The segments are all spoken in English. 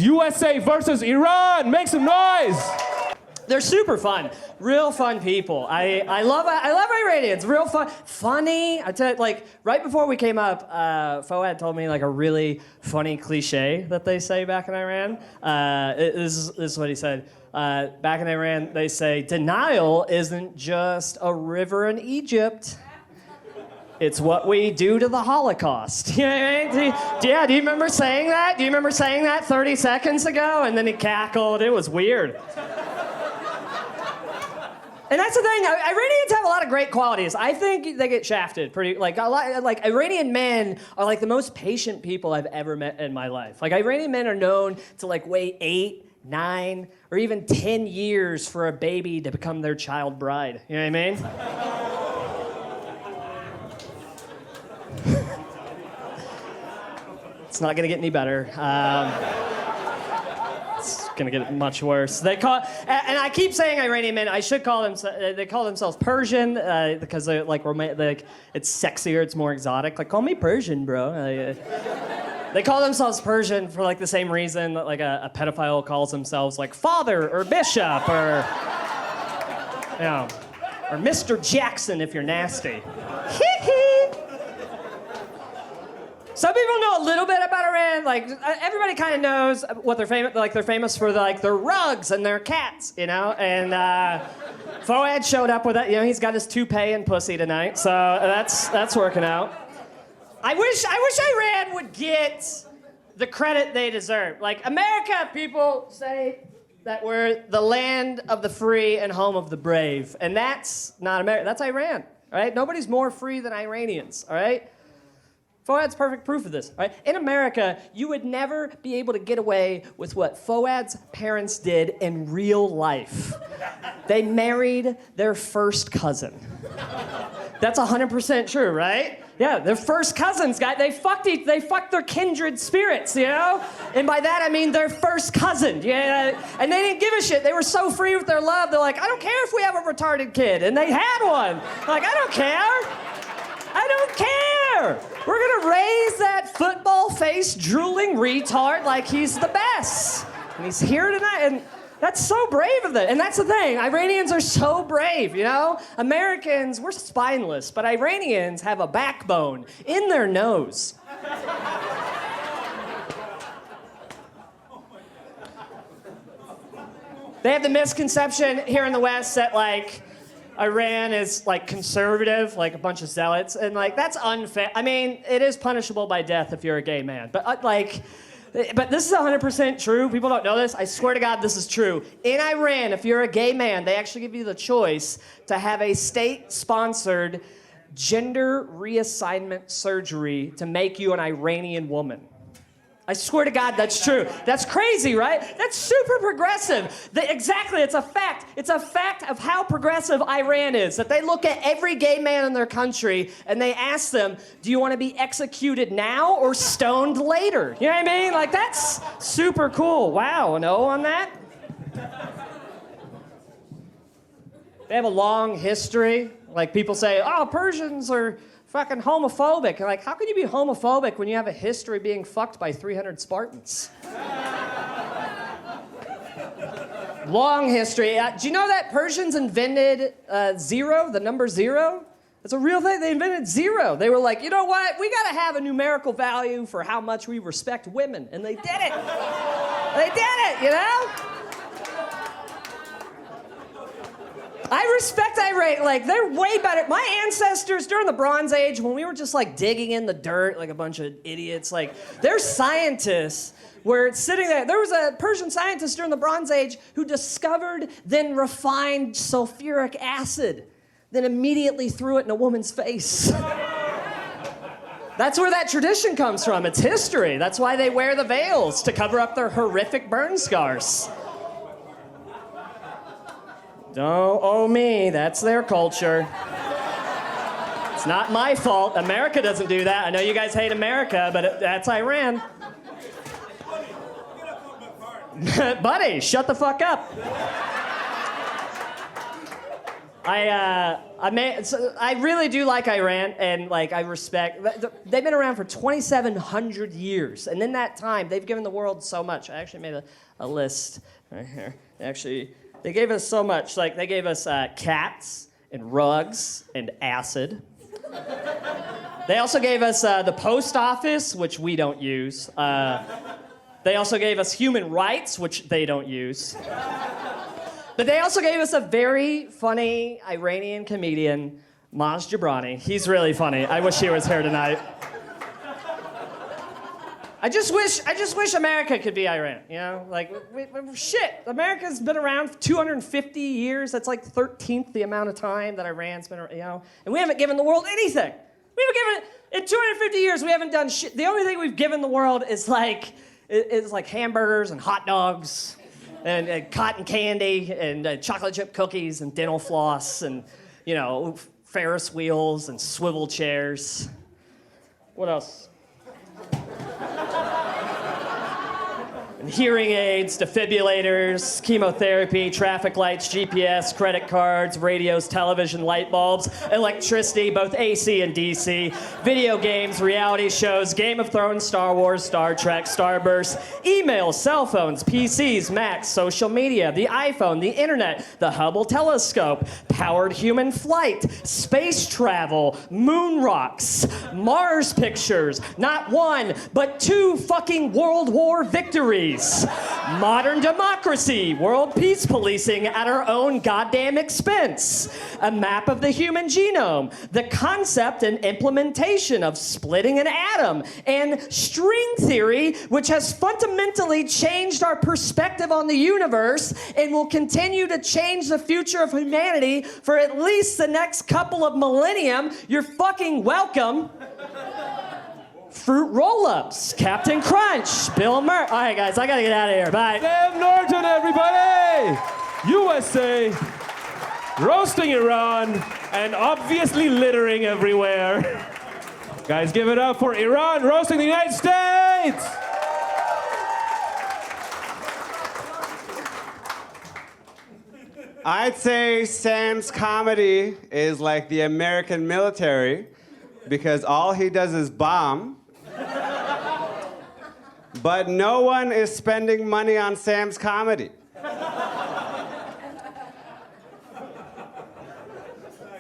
USA versus Iran. Make some noise. They're super fun, real fun people. I love Iranians, real fun, funny. I tell you, like right before we came up, Foad told me like a really funny cliche that they say back in Iran. This is what he said. Back in Iran, they say denial isn't just a river in Egypt. It's what we do to the Holocaust. You know what I mean? Do you remember saying that? Do you remember saying that 30 seconds ago? And then he cackled. It was weird. And that's the thing. Iranians have a lot of great qualities. I think they get shafted pretty. Like Iranian men are like the most patient people I've ever met in my life. Like Iranian men are known to like wait 8, 9, or even 10 years for a baby to become their child bride. You know what I mean? It's not gonna get any better. It's gonna get much worse. They call, and I keep saying Iranian men. I should call them. They call themselves Persian because they like it's sexier. It's more exotic. Like call me Persian, bro. They call themselves Persian for like the same reason that like a pedophile calls themselves like father or bishop or you know, or Mr. Jackson if you're nasty. Some people know a little bit about Iran. Like everybody kind of knows what they're famous. Like they're famous for their rugs and their cats, you know. And Foad showed up with that. You know, he's got his toupee and pussy tonight, so that's working out. I wish Iran would get the credit they deserve. Like America, people say that we're the land of the free and home of the brave, and that's not America. That's Iran. All right, nobody's more free than Iranians. All right. Foad's perfect proof of this, right? In America, you would never be able to get away with what Foad's parents did in real life. They married their first cousin. That's 100% true, right? Yeah, their first cousins, guys. They fucked their kindred spirits, you know? And by that, I mean their first cousin. Yeah, and they didn't give a shit. They were so free with their love. They're like, I don't care if we have a retarded kid. And they had one. Like, I don't care. I don't care. We're gonna raise that football-faced, drooling retard like he's the best. And he's here tonight, and that's so brave of them. And that's the thing, Iranians are so brave, you know? Americans, we're spineless, but Iranians have a backbone in their nose. They have the misconception here in the West that, like, Iran is like conservative, like a bunch of zealots, and like that's unfair. I mean, it is punishable by death if you're a gay man, but this is 100% true. People don't know this. I swear to God, this is true. In Iran, if you're a gay man, they actually give you the choice to have a state-sponsored gender reassignment surgery to make you an Iranian woman. I swear to God, that's true. That's crazy, right? That's super progressive. Exactly, it's a fact. It's a fact of how progressive Iran is, that they look at every gay man in their country and they ask them, do you want to be executed now or stoned later? You know what I mean? Like, that's super cool. Wow, an O on that? They have a long history. Like, people say, oh, Persians are fucking homophobic. And like, how can you be homophobic when you have a history being fucked by 300 Spartans? Long history. Do you know that Persians invented zero, the number zero? It's a real thing. They invented zero. They were like, you know what? We gotta have a numerical value for how much we respect women. And they did it. They did it, you know? I respect Iran. Like, they're way better. My ancestors during the Bronze Age, when we were just like digging in the dirt like a bunch of idiots, like, they're scientists were sitting there. There was a Persian scientist during the Bronze Age who discovered, then refined sulfuric acid, then immediately threw it in a woman's face. That's where that tradition comes from. It's history. That's why they wear the veils, to cover up their horrific burn scars. Don't owe me, that's their culture. It's not my fault. America doesn't do that. I know you guys hate America, but that's Iran. Buddy, shut the fuck up. I really do like Iran, and like I respect. They've been around for 2,700 years, and in that time, they've given the world so much. I actually made a list right here. They gave us so much. Like they gave us cats and rugs and acid. They also gave us the post office, which we don't use. They also gave us human rights, which they don't use. But they also gave us a very funny Iranian comedian, Maz Jobrani. He's really funny. I wish he was here tonight. I just wish America could be Iran, you know? Like, shit, America's been around for 250 years. That's like 13th the amount of time that Iran's been around, you know? And we haven't given the world anything. In 250 years, we haven't done shit. The only thing we've given the world is like hamburgers and hot dogs. And cotton candy and chocolate chip cookies and dental floss and, you know, Ferris wheels and swivel chairs. What else? And hearing aids, defibrillators, chemotherapy, traffic lights, GPS, credit cards, radios, television, light bulbs, electricity, both AC and DC, video games, reality shows, Game of Thrones, Star Wars, Star Trek, Starburst, email, cell phones, PCs, Macs, social media, the iPhone, the internet, the Hubble telescope, powered human flight, space travel, moon rocks, Mars pictures, not one, but 2 fucking World War victories. Modern democracy, world peace policing at our own goddamn expense. A map of the human genome, the concept and implementation of splitting an atom, and string theory, which has fundamentally changed our perspective on the universe and will continue to change the future of humanity for at least the next couple of millennium. You're fucking welcome. Fruit roll-ups, Captain Crunch, Bill Murray. All right, guys, I gotta get out of here. Bye. Sam Norton, everybody! USA, roasting Iran, and obviously littering everywhere. Guys, give it up for Iran roasting the United States! I'd say Sam's comedy is like the American military because all he does is bomb. But no one is spending money on Sam's comedy.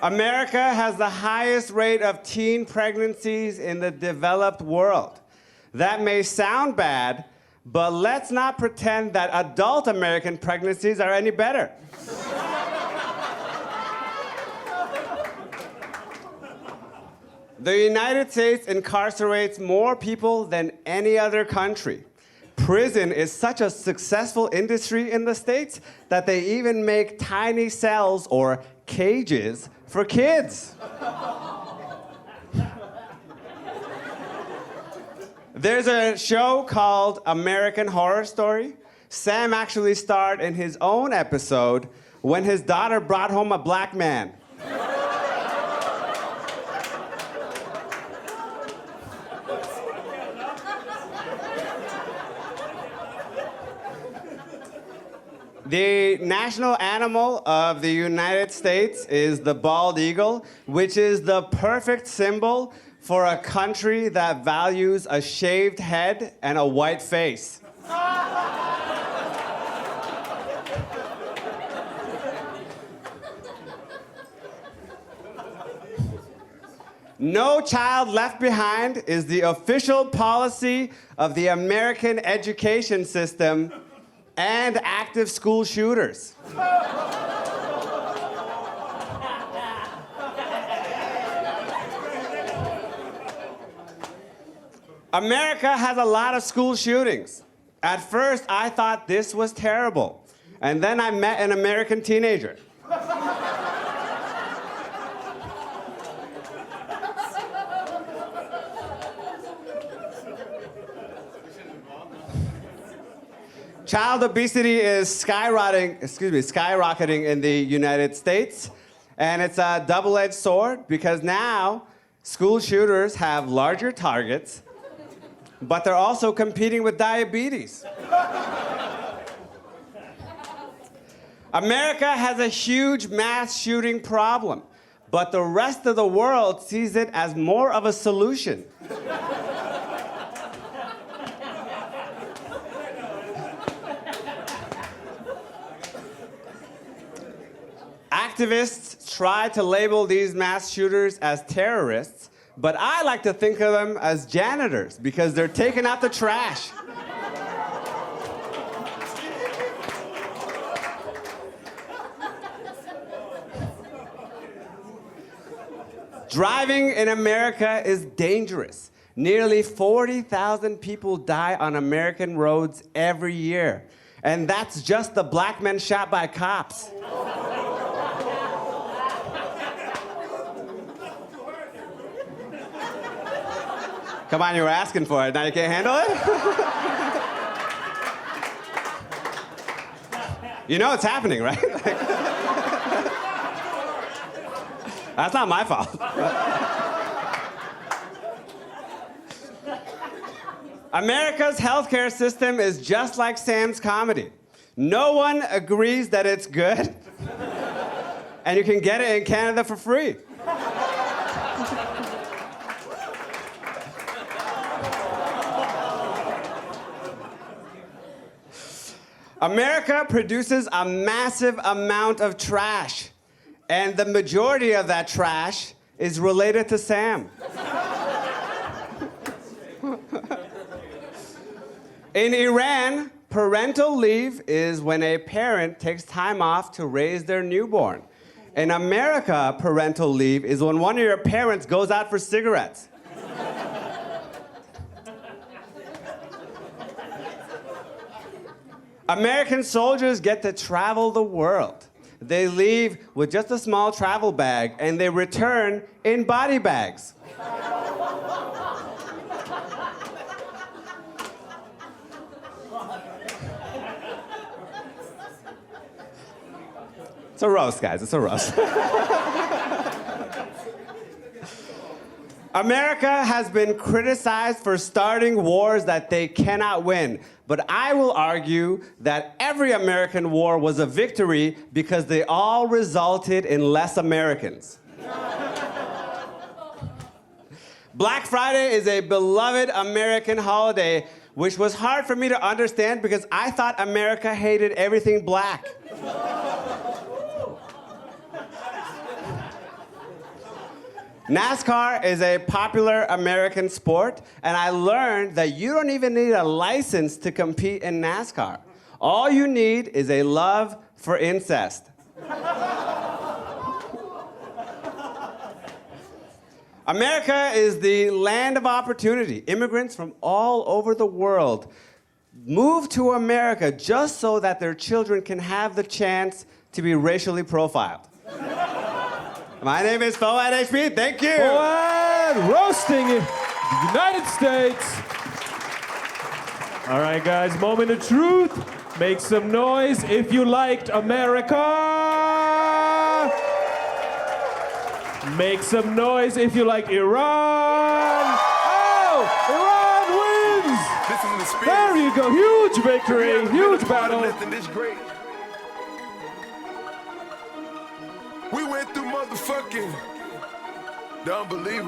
America has the highest rate of teen pregnancies in the developed world. That may sound bad, but let's not pretend that adult American pregnancies are any better. The United States incarcerates more people than any other country. Prison is such a successful industry in the States that they even make tiny cells or cages for kids. There's a show called American Horror Story. Sam actually starred in his own episode when his daughter brought home a black man. The national animal of the United States is the bald eagle, which is the perfect symbol for a country that values a shaved head and a white face. No Child Left Behind is the official policy of the American education system and active school shooters. America has a lot of school shootings. At first, I thought this was terrible. And then I met an American teenager. Child obesity is skyrocketing in the United States. And it's a double-edged sword because now school shooters have larger targets, but they're also competing with diabetes. America has a huge mass shooting problem, but the rest of the world sees it as more of a solution. Activists try to label these mass shooters as terrorists, but I like to think of them as janitors because they're taking out the trash. Driving in America is dangerous. Nearly 40,000 people die on American roads every year. And that's just the black men shot by cops. Come on, you were asking for it. Now you can't handle it? You know it's happening, right? That's not my fault. America's healthcare system is just like Sam's comedy. No one agrees that it's good, and you can get it in Canada for free. America produces a massive amount of trash. And the majority of that trash is related to Sam. In Iran, parental leave is when a parent takes time off to raise their newborn. In America, parental leave is when one of your parents goes out for cigarettes. American soldiers get to travel the world. They leave with just a small travel bag and they return in body bags. It's a roast, guys. It's a roast. America has been criticized for starting wars that they cannot win. But I will argue that every American war was a victory because they all resulted in less Americans. Black Friday is a beloved American holiday, which was hard for me to understand because I thought America hated everything black. NASCAR is a popular American sport, and I learned that you don't even need a license to compete in NASCAR. All you need is a love for incest. America is the land of opportunity. Immigrants from all over the world move to America just so that their children can have the chance to be racially profiled. My name is Foad HP. Thank you. Foad roasting the United States. All right, guys, moment of truth. Make some noise if you liked America. Make some noise if you like Iran. Oh, Iran wins. This is the spirit. There you go. Huge victory. Huge battle. We went through motherfucking the unbelievable.